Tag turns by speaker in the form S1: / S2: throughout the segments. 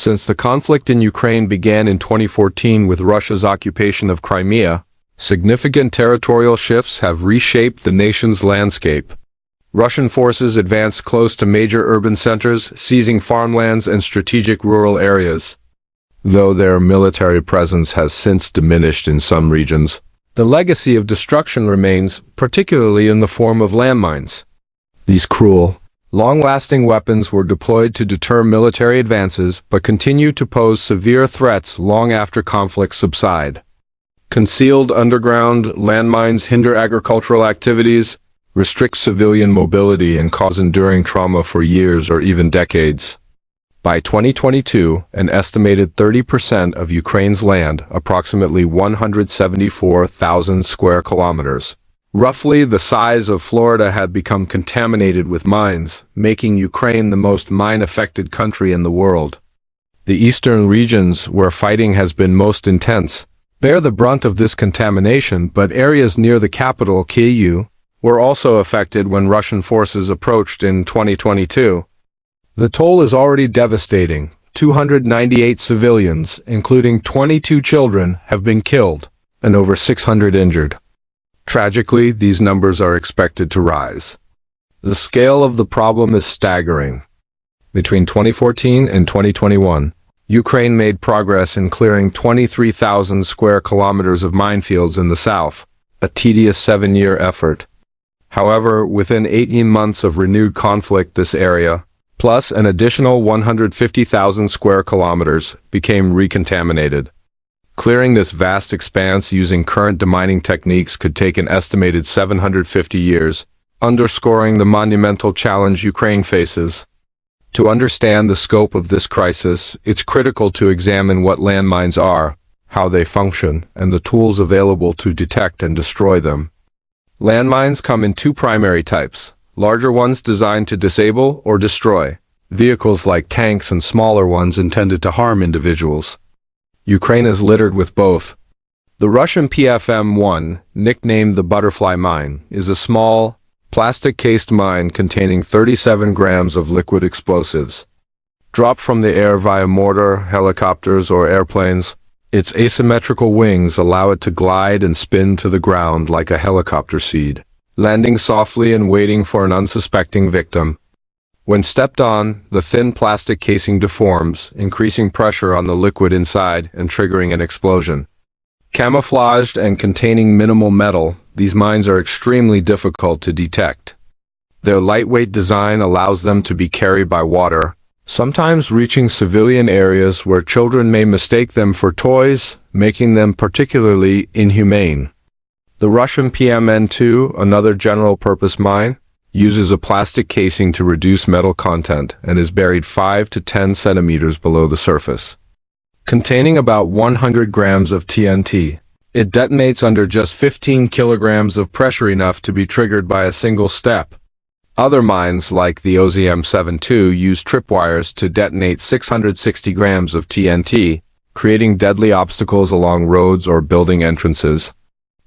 S1: Since the conflict in Ukraine began in 2014 with Russia's occupation of Crimea, significant territorial shifts have reshaped the nation's landscape. Russian forces advanced close to major urban centers, seizing farmlands and strategic rural areas. Though their military presence has since diminished in some regions, the legacy of destruction remains, particularly in the form of landmines. These cruel, long-lasting weapons were deployed to deter military advances but continue to pose severe threats long after conflicts subside. Concealed underground landmines hinder agricultural activities, restrict civilian mobility, and cause enduring trauma for years or even decades. By 2022, an estimated 30% of Ukraine's land, approximately 174,000 square kilometers, roughly the size of Florida, had become contaminated with mines, making Ukraine the most mine-affected country in the world. The eastern regions, where fighting has been most intense, bear the brunt of this contamination, but areas near the capital, Kyiv, were also affected when Russian forces approached in 2022. The toll is already devastating. 298 civilians, including 22 children, have been killed, and over 600 injured. Tragically, these numbers are expected to rise. The scale of the problem is staggering. Between 2014 and 2021, Ukraine made progress in clearing 23,000 square kilometers of minefields in the south, a tedious 7-year effort. However, within 18 months of renewed conflict, this area, plus an additional 150,000 square kilometers, became recontaminated. Clearing this vast expanse using current demining techniques could take an estimated 750 years, underscoring the monumental challenge Ukraine faces. To understand the scope of this crisis, it's critical to examine what landmines are, how they function, and the tools available to detect and destroy them. Landmines come in two primary types: larger ones designed to disable or destroy vehicles like tanks, and smaller ones intended to harm individuals. Ukraine is littered with both. The Russian PFM-1, nicknamed the butterfly mine, is a small, plastic-cased mine containing 37 grams of liquid explosives. Dropped from the air via mortar, helicopters, or airplanes, its asymmetrical wings allow it to glide and spin to the ground like a helicopter seed, landing softly and waiting for an unsuspecting victim. When stepped on, the thin plastic casing deforms, increasing pressure on the liquid inside and triggering an explosion. Camouflaged and containing minimal metal, these mines are extremely difficult to detect. Their lightweight design allows them to be carried by water, sometimes reaching civilian areas where children may mistake them for toys, making them particularly inhumane. The Russian PMN-2, another general-purpose mine, uses a plastic casing to reduce metal content and is buried 5 to 10 centimeters below the surface. Containing about 100 grams of TNT, it detonates under just 15 kilograms of pressure, enough to be triggered by a single step. Other mines, like the OZM-72, use tripwires to detonate 660 grams of TNT, creating deadly obstacles along roads or building entrances.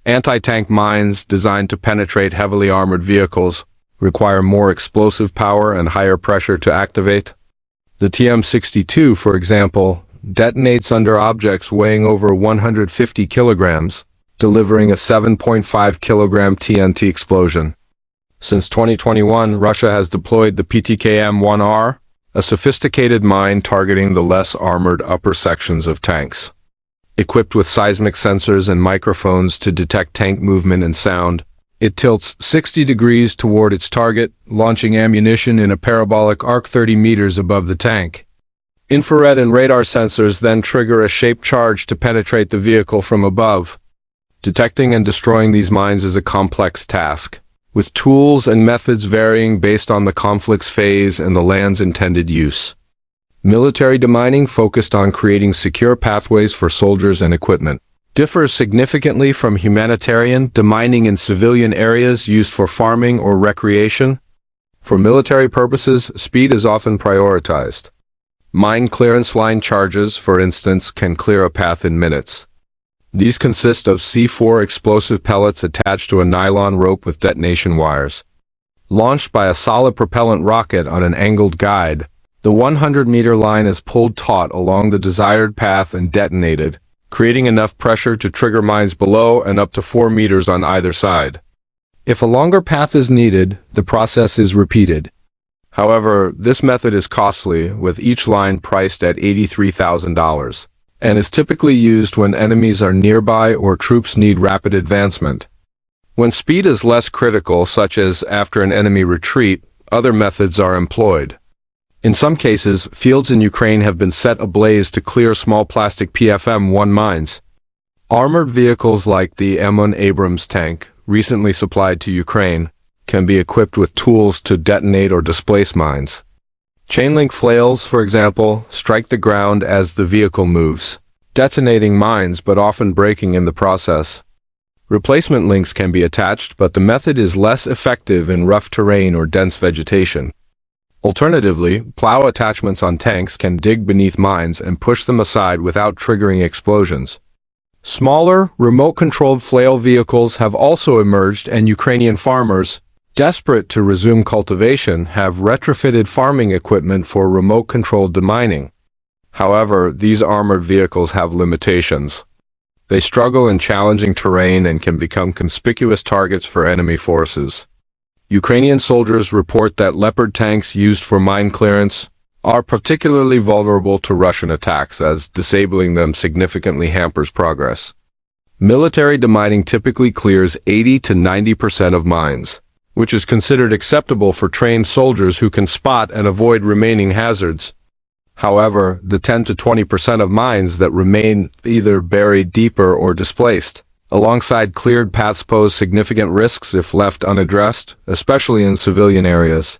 S1: Anti-tank mines, designed to penetrate heavily armored vehicles, require more explosive power and higher pressure to activate. The TM-62, for example, detonates under objects weighing over 150 kilograms, delivering a 7.5 kilogram TNT explosion. Since 2021, Russia has deployed the PTKM-1R, a sophisticated mine targeting the less armored upper sections of tanks. Equipped with seismic sensors and microphones to detect tank movement and sound, it tilts 60 degrees toward its target, launching ammunition in a parabolic arc 30 meters above the tank. Infrared and radar sensors then trigger a shaped charge to penetrate the vehicle from above. Detecting and destroying these mines is a complex task, with tools and methods varying based on the conflict's phase and the land's intended use. Military demining, focused on creating secure pathways for soldiers and equipment, differs significantly from humanitarian demining in civilian areas used for farming or recreation. For military purposes, speed is often prioritized. Mine clearance line charges, for instance, can clear a path in minutes. These consist of C4 explosive pellets attached to a nylon rope with detonation wires. Launched by a solid propellant rocket on an angled guide, The 100-meter line is pulled taut along the desired path and detonated, creating enough pressure to trigger mines below and up to 4 meters on either side. If a longer path is needed, the process is repeated. However, this method is costly, with each line priced at $83,000, and is typically used when enemies are nearby or troops need rapid advancement. When speed is less critical, such as after an enemy retreat, other methods are employed. In some cases, fields in Ukraine have been set ablaze to clear small plastic PFM-1 mines. Armored vehicles like the M1 Abrams tank, recently supplied to Ukraine, can be equipped with tools to detonate or displace mines. Chain-link flails, for example, strike the ground as the vehicle moves, detonating mines but often breaking in the process. Replacement links can be attached, but the method is less effective in rough terrain or dense vegetation. Alternatively, plow attachments on tanks can dig beneath mines and push them aside without triggering explosions. Smaller, remote-controlled flail vehicles have also emerged, and Ukrainian farmers, desperate to resume cultivation, have retrofitted farming equipment for remote-controlled demining. However, these armored vehicles have limitations. They struggle in challenging terrain and can become conspicuous targets for enemy forces. Ukrainian soldiers report that Leopard tanks used for mine clearance are particularly vulnerable to Russian attacks, as disabling them significantly hampers progress. Military demining typically clears 80 to 90% of mines, which is considered acceptable for trained soldiers who can spot and avoid remaining hazards. However, the 10 to 20% of mines that remain either buried deeper or displaced alongside cleared paths pose significant risks if left unaddressed, especially in civilian areas.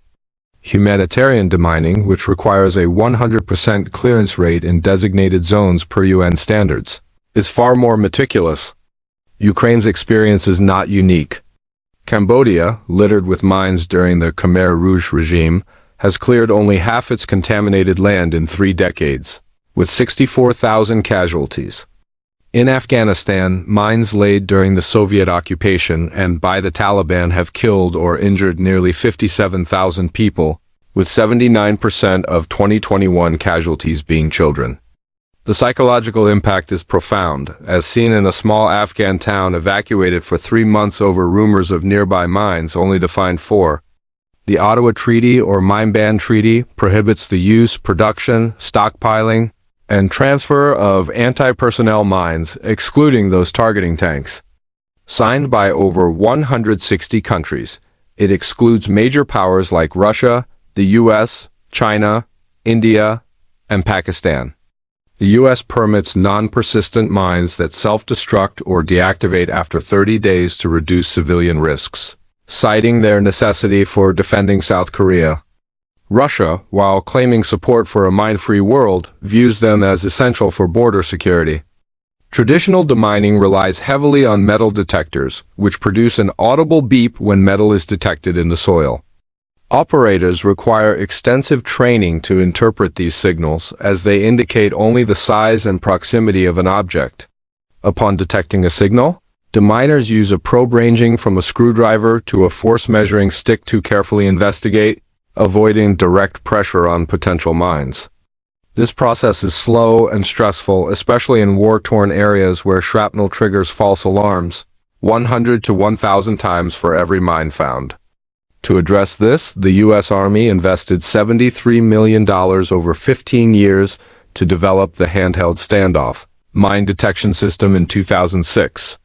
S1: Humanitarian demining, which requires a 100% clearance rate in designated zones per UN standards, is far more meticulous. Ukraine's experience is not unique. Cambodia, littered with mines during the Khmer Rouge regime, has cleared only half its contaminated land in 3 decades, with 64,000 casualties. In Afghanistan, mines laid during the Soviet occupation and by the Taliban have killed or injured nearly 57,000 people, with 79% of 2021 casualties being children. The psychological impact is profound, as seen in a small Afghan town evacuated for 3 months over rumors of nearby mines only to find 4. The Ottawa Treaty or Mine Ban Treaty prohibits the use, production, stockpiling, and transfer of anti-personnel mines, excluding those targeting tanks. Signed by over 160 countries, it excludes major powers like Russia, the US, China, India, and Pakistan. The US permits non-persistent mines that self-destruct or deactivate after 30 days to reduce civilian risks, citing their necessity for defending South Korea. Russia, while claiming support for a mine-free world, views them as essential for border security. Traditional demining relies heavily on metal detectors, which produce an audible beep when metal is detected in the soil. Operators require extensive training to interpret these signals, as they indicate only the size and proximity of an object. Upon detecting a signal, deminers use a probe ranging from a screwdriver to a force-measuring stick to carefully investigate, avoiding direct pressure on potential mines. This process is slow and stressful, especially in war-torn areas where shrapnel triggers false alarms, 100 to 1,000 times for every mine found. To address this, the U.S. Army invested $73 million over 15 years to develop the handheld standoff mine detection system in 2006.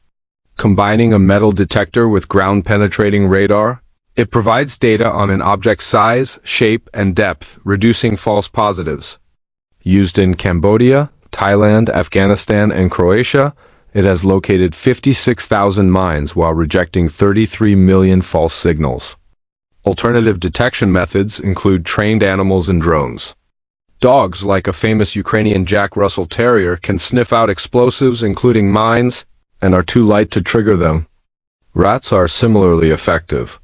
S1: Combining a metal detector with ground-penetrating radar, it provides data on an object's size, shape, and depth, reducing false positives. Used in Cambodia, Thailand, Afghanistan, and Croatia, it has located 56,000 mines while rejecting 33 million false signals. Alternative detection methods include trained animals and drones. Dogs, like a famous Ukrainian Jack Russell Terrier, can sniff out explosives, including mines, and are too light to trigger them. Rats are similarly effective.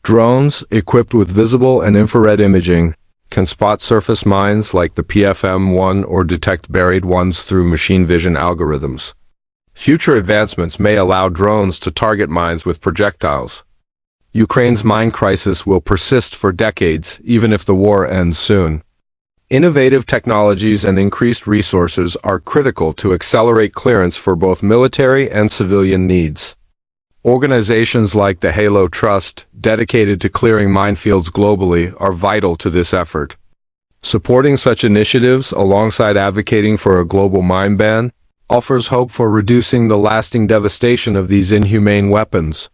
S1: Drones, equipped with visible and infrared imaging, can spot surface mines like the PFM-1 or detect buried ones through machine vision algorithms. Future advancements may allow drones to target mines with projectiles. Ukraine's mine crisis will persist for decades, even if the war ends soon. Innovative technologies and increased resources are critical to accelerate clearance for both military and civilian needs. Organizations like the Halo Trust, dedicated to clearing minefields globally, are vital to this effort. Supporting such initiatives, alongside advocating for a global mine ban, offers hope for reducing the lasting devastation of these inhumane weapons.